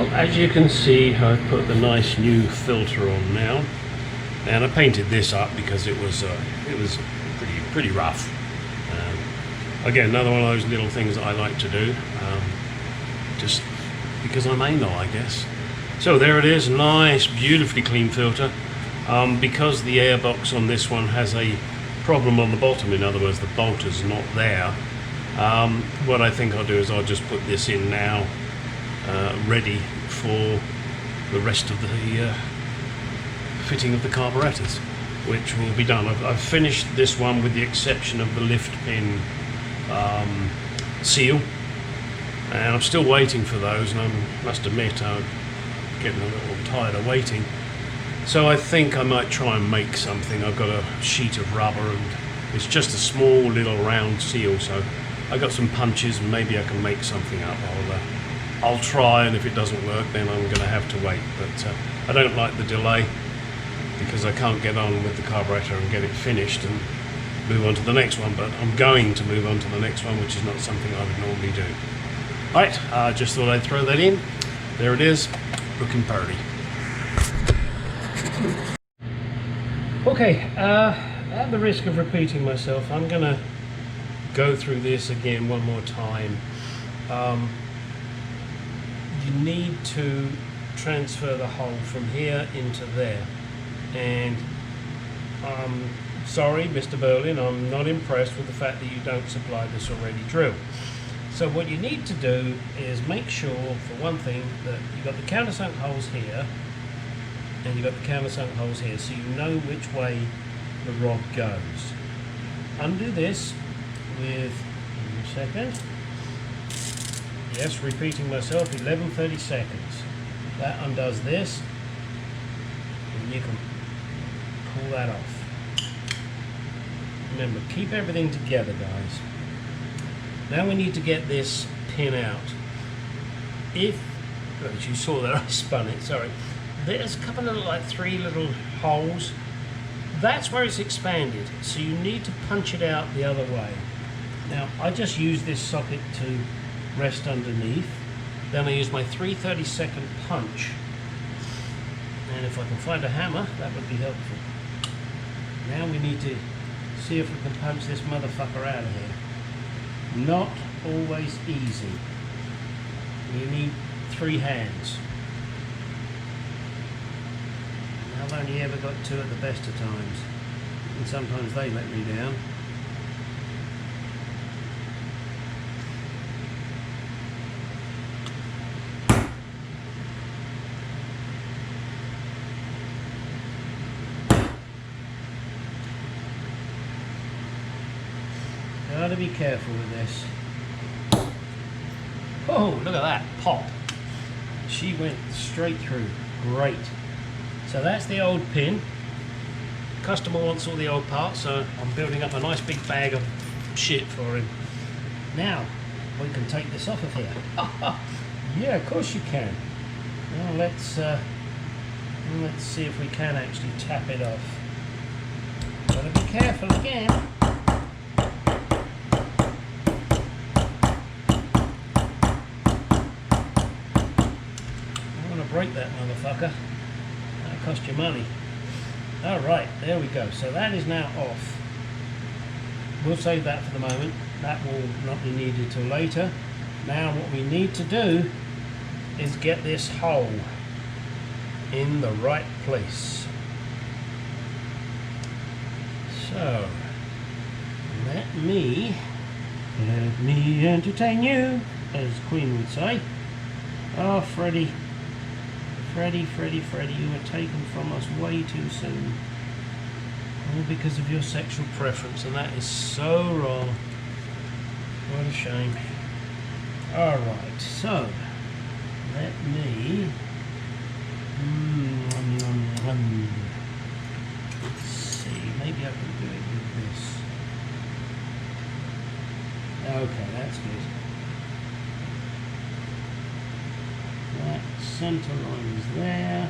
Well, as you can see, I've put the nice new filter on now, and I painted this up because it was pretty rough. Again, another one of those little things that I like to do, just because I'm anal, I guess. So there it is, nice, beautifully clean filter. Because the airbox on this one has a problem on the bottom, in other words, the bolt is not there. What I think I'll do is I'll just put this in now, ready for the rest of the fitting of the carburetors, which will be done. I've finished this one with the exception of the lift pin seal, and I'm still waiting for those, and I must admit I'm getting a little tired of waiting. So I think I might try and make something. I've got a sheet of rubber and it's just a small little round seal, so I got some punches and maybe I can make something up. I'll try, and if it doesn't work then I'm going to have to wait, but I don't like the delay because I can't get on with the carburetor and get it finished and move on to the next one, but I'm going to move on to the next one, which is not something I would normally do. Alright, just thought I'd throw that in. There it is, looking pretty. Okay, at the risk of repeating myself, I'm going to go through this again one more time. You need to transfer the hole from here into there, and sorry, Mr. Berlin, I'm not impressed with the fact that you don't supply this already drilled. So what you need to do is make sure, for one thing, that you've got the countersunk holes here and you've got the countersunk holes here, so you know which way the rod goes. Undo this with, give me a second, yes, repeating myself, 11/30 seconds. That undoes this, and you can pull that off. Remember, keep everything together, guys. Now we need to get this pin out. As you saw there, I spun it, sorry. There's a couple of like 3 little holes. That's where it's expanded, so you need to punch it out the other way. Now, I just use this socket to rest underneath. Then I use my 3/32 punch. And if I can find a hammer, that would be helpful. Now we need to see if we can punch this motherfucker out of here. Not always easy. You need 3 hands. I've only ever got 2 at the best of times, and sometimes they let me down. Gotta be careful with this. Oh, look at that pop. She went straight through. Great. So that's the old pin. Customer wants all the old parts, so I'm building up a nice big bag of shit for him. Now we can take this off of here. Yeah, of course you can. Now let's see if we can actually tap it off. Gotta be careful again. Break that motherfucker. That'll cost you money. Alright, there we go. So that is now off. We'll save that for the moment. That will not be needed till later. Now what we need to do is get this hole in the right place. So let me entertain you, as Queen would say. Oh, Freddie, you were taken from us way too soon. All because of your sexual preference, and that is so wrong. What a shame. Alright, so let me let's see, maybe I can do it with this. Okay, that's good. That center line is there,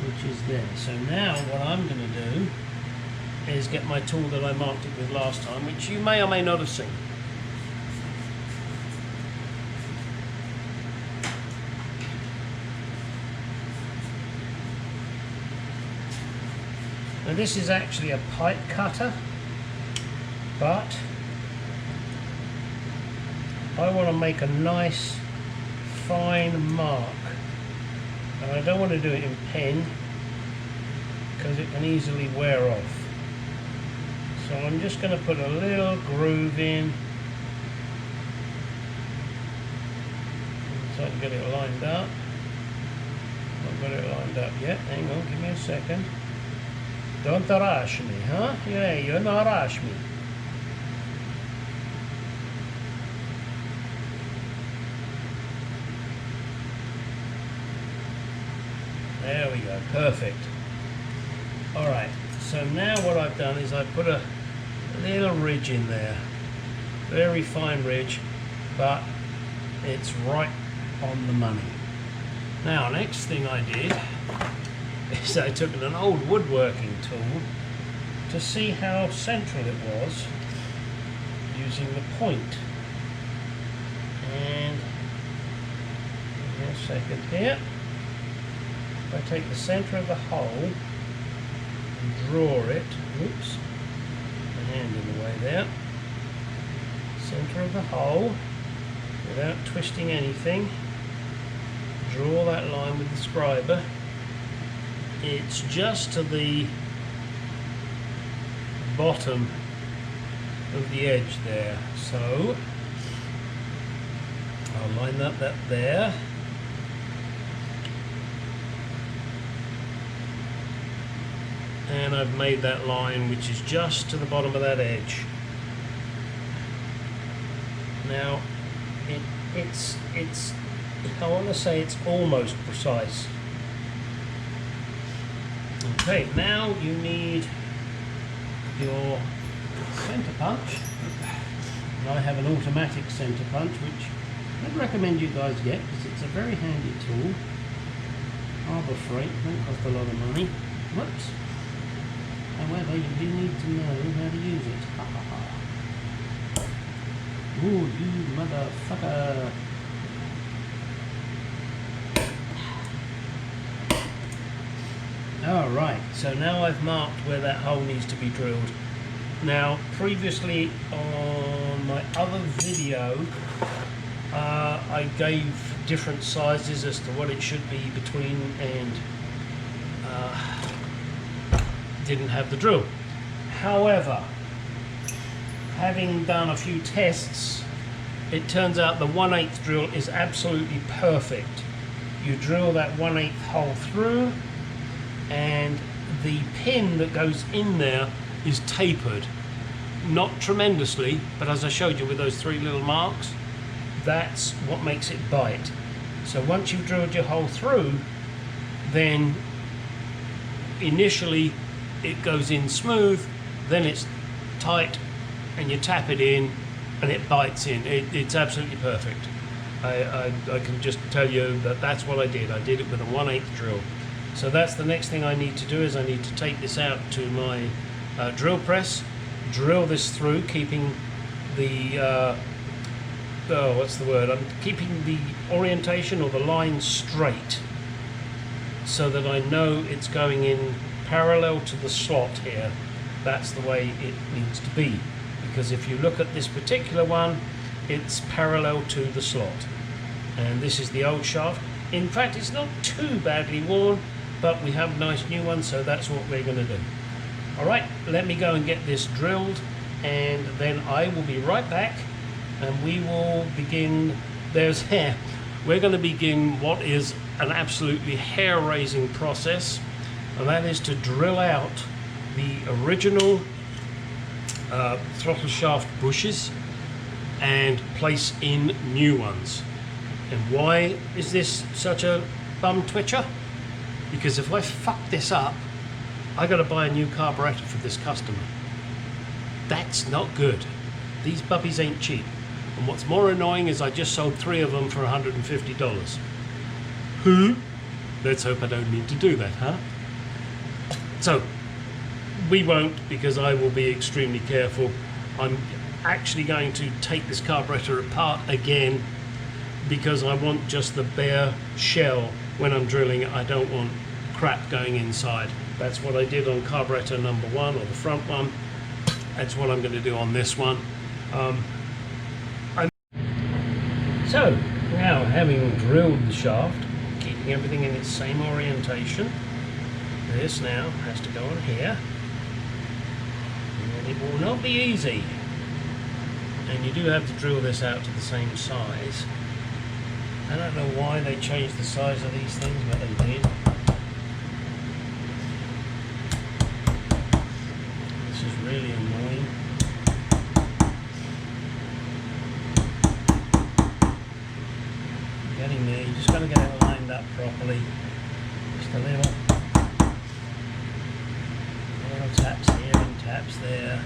which is there. So now what I'm going to do is get my tool that I marked it with last time, which you may or may not have seen. Now this is actually a pipe cutter, but I want to make a nice fine mark, and I don't want to do it in pen because it can easily wear off. So I'm just going to put a little groove in so I can get it lined up. Not got it lined up yet. Hang on, give me a second. Don't rush me, huh? Yeah, you're not rush me. There we go, perfect. Alright, so now what I've done is I put a little ridge in there. Very fine ridge, but it's right on the money. Now, next thing I did is I took an old woodworking tool to see how central it was using the point. And give me a second here. If I take the center of the hole and draw it, oops, my hand in the way there, center of the hole, without twisting anything, draw that line with the scriber. It's just to the bottom of the edge there, so I'll line up that there. And I've made that line which is just to the bottom of that edge. Now it's I want to say it's almost precise. Okay, now you need your center punch. And I have an automatic center punch, which I'd recommend you guys get because it's a very handy tool. Harbor Freight, don't cost a lot of money. Whoops. However, you do need to know how to use it. Ha ha ha. Ooh, you motherfucker. Alright, so now I've marked where that hole needs to be drilled. Now, previously on my other video, I gave different sizes as to what it should be between, and didn't have the drill. However, having done a few tests, it turns out the 1/8 drill is absolutely perfect. You drill that 1/8 hole through, and the pin that goes in there is tapered. Not tremendously, but as I showed you with those 3 little marks, that's what makes it bite. So once you've drilled your hole through, then initially it goes in smooth, then it's tight, and you tap it in and it bites in. It's absolutely perfect. I can just tell you that that's what I did. I did it with a 1/8 drill. So that's the next thing I need to do, is I need to take this out to my drill press, drill this through, keeping the what's the word? I'm keeping the orientation or the line straight, so that I know it's going in parallel to the slot here. That's the way it needs to be, because if you look at this particular one, it's parallel to the slot. And this is the old shaft. In fact, it's not too badly worn, but we have nice new ones, so that's what we're going to do. Alright, let me go and get this drilled, and then I will be right back, and we will begin. We're going to begin what is an absolutely hair-raising process, and that is to drill out the original throttle shaft bushes and place in new ones. And why is this such a bum twitcher? Because if I fuck this up, I got to buy a new carburettor for this customer. That's not good. These puppies ain't cheap. And what's more annoying is I just sold 3 of them for $150. Let's hope I don't need to do that, huh? So, we won't, because I will be extremely careful. I'm actually going to take this carburettor apart again, because I want just the bare shell when I'm drilling it. I don't want crap going inside. That's what I did on carburetor number 1, or the front one. That's what I'm going to do on this one. So now, having drilled the shaft, keeping everything in its same orientation, this now has to go on here, and it will not be easy. And you do have to drill this out to the same size. I don't know why they changed the size of these things, but they did. This is really annoying. Getting there, you just got to get it lined up properly. Just a little taps here and taps there.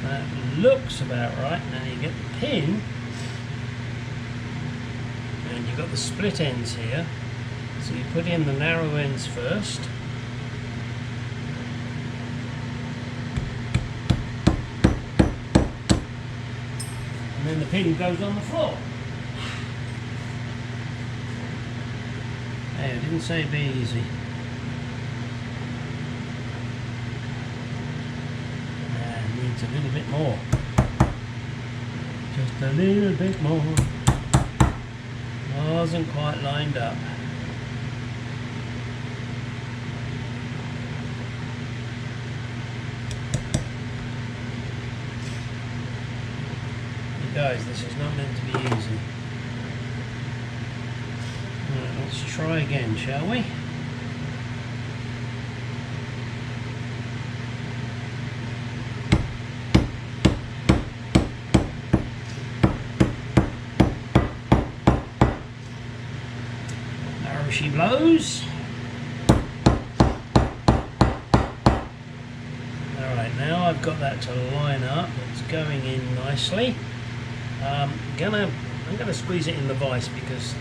That looks about right. Now you get the pin, and you've got the split ends here. So you put in the narrow ends first. And then the pin goes on the floor. Hey, I didn't say it'd be easy. Needs a little bit more. Just a little bit more. Wasn't quite lined up. You guys, this is not meant to be easy. Right, let's try again, shall we? She blows. Alright, now I've got that to line up. It's going in nicely. I'm gonna squeeze it in the vise because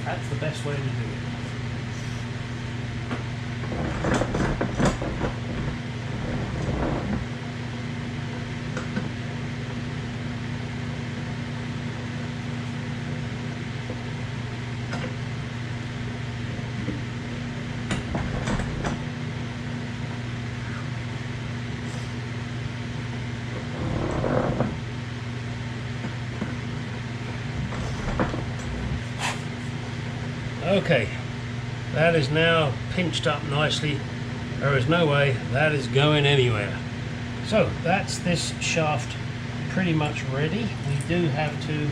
that's the best way to do it. Okay, that is now pinched up nicely. There is no way that is going anywhere. So that's this shaft pretty much ready. We do have to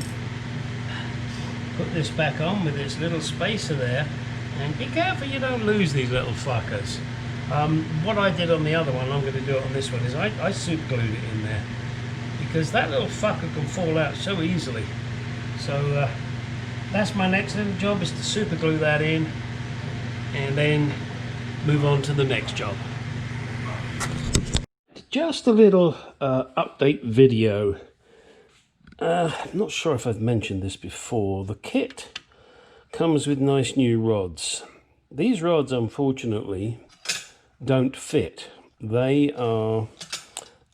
put this back on with its little spacer there, and be careful you don't lose these little fuckers. What I did on the other one, I'm going to do it on this one, is I super glued it in there because that little fucker can fall out so easily. So that's my next little job, is to super glue that in and then move on to the next job. Just a little update video. I'm not sure if I've mentioned this before. The kit comes with nice new rods. These rods unfortunately don't fit. They are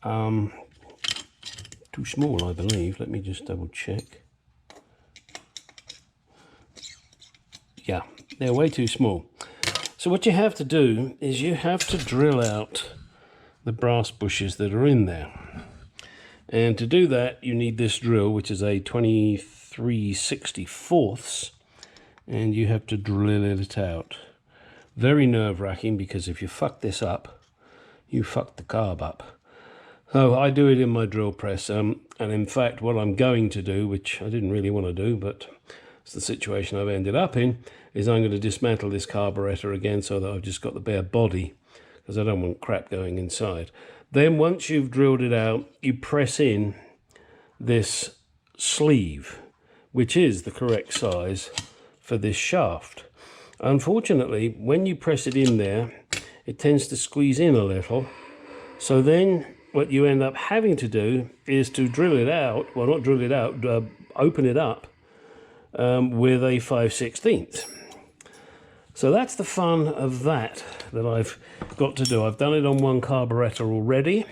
too small, I believe. Let me just double check. Yeah, they're way too small. So what you have to do is you have to drill out the brass bushes that are in there. And to do that, you need this drill, which is a 23/64, and you have to drill it out. Very nerve-wracking, because if you fuck this up, you fuck the carb up. So I do it in my drill press, and in fact what I'm going to do, which I didn't really want to do, but it's the situation I've ended up in, is I'm going to dismantle this carburettor again so that I've just got the bare body, because I don't want crap going inside. Then once you've drilled it out, you press in this sleeve, which is the correct size for this shaft. Unfortunately, when you press it in there, it tends to squeeze in a little. So then what you end up having to do is to drill it out, well, not drill it out, open it up with a 5/16. So that's the fun of that I've got to do. I've done it on one carburettor already,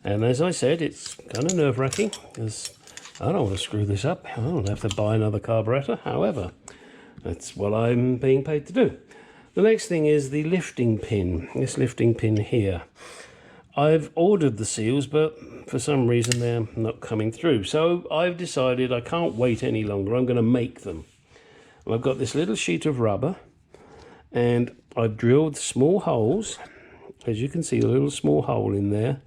and as I said, it's kind of nerve-wracking because I don't want to screw this up. I don't have to buy another carburettor. However, that's what I'm being paid to do. The next thing is the lifting pin, this lifting pin here. I've ordered the seals, but for some reason they're not coming through. So I've decided I can't wait any longer. I'm going to make them. And I've got this little sheet of rubber, and I've drilled small holes. As you can see, a little small hole in there.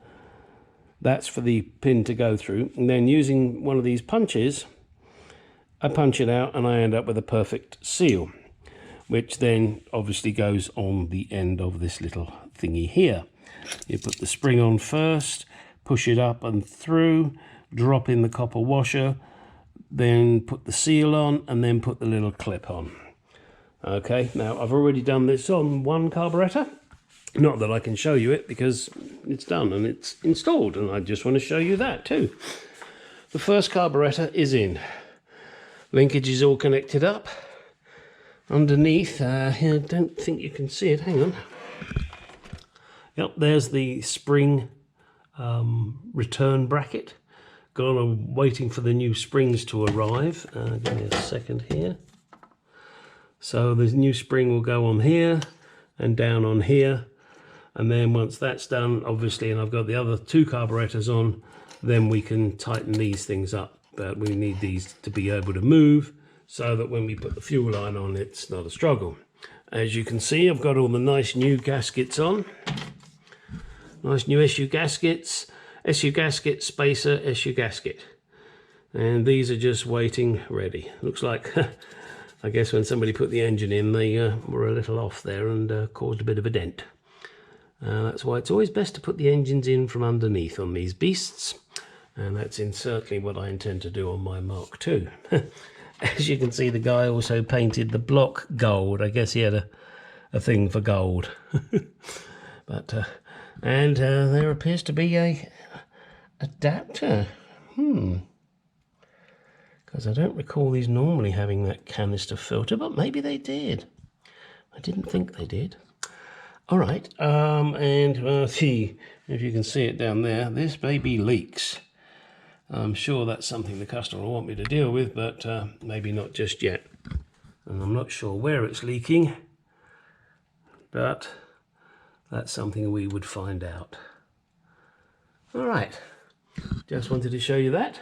That's for the pin to go through. And then using one of these punches, I punch it out and I end up with a perfect seal, which then obviously goes on the end of this little thingy here. You put the spring on first, push it up and through, drop in the copper washer, then put the seal on, and then put the little clip on. Okay, now I've already done this on one carburettor. Not that I can show you it because it's done and it's installed, and I just want to show you that too. The first carburettor is in. Linkage is all connected up. Underneath, here, I don't think you can see it, hang on. Yep, there's the spring return bracket. Gone on waiting for the new springs to arrive. Give me a second here. So the new spring will go on here and down on here. And then once that's done, obviously, and I've got the other two carburetors on, then we can tighten these things up. But we need these to be able to move so that when we put the fuel line on, it's not a struggle. As you can see, I've got all the nice new gaskets on. Nice new SU gaskets, SU gasket, spacer, SU gasket. And these are just waiting ready. Looks like, I guess when somebody put the engine in, they were a little off there and caused a bit of a dent. That's why it's always best to put the engines in from underneath on these beasts. And that's certainly what I intend to do on my Mark II. As you can see, the guy also painted the block gold. I guess he had a thing for gold. But and there appears to be a adapter. Because I don't recall these normally having that canister filter, but maybe they did. I didn't think they did. All right, and see if you can see it down there. This baby leaks. I'm sure that's something the customer will want me to deal with, but maybe not just yet. And I'm not sure where it's leaking, but that's something we would find out. All right, just wanted to show you that.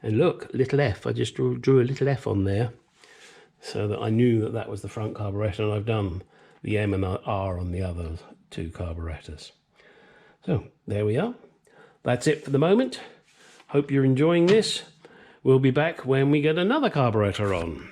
And look, little F, I just drew a little F on there so that I knew that that was the front carburettor, and I've done the M and R on the other two carburettors. So there we are. That's it for the moment. Hope you're enjoying this. We'll be back when we get another carburettor on.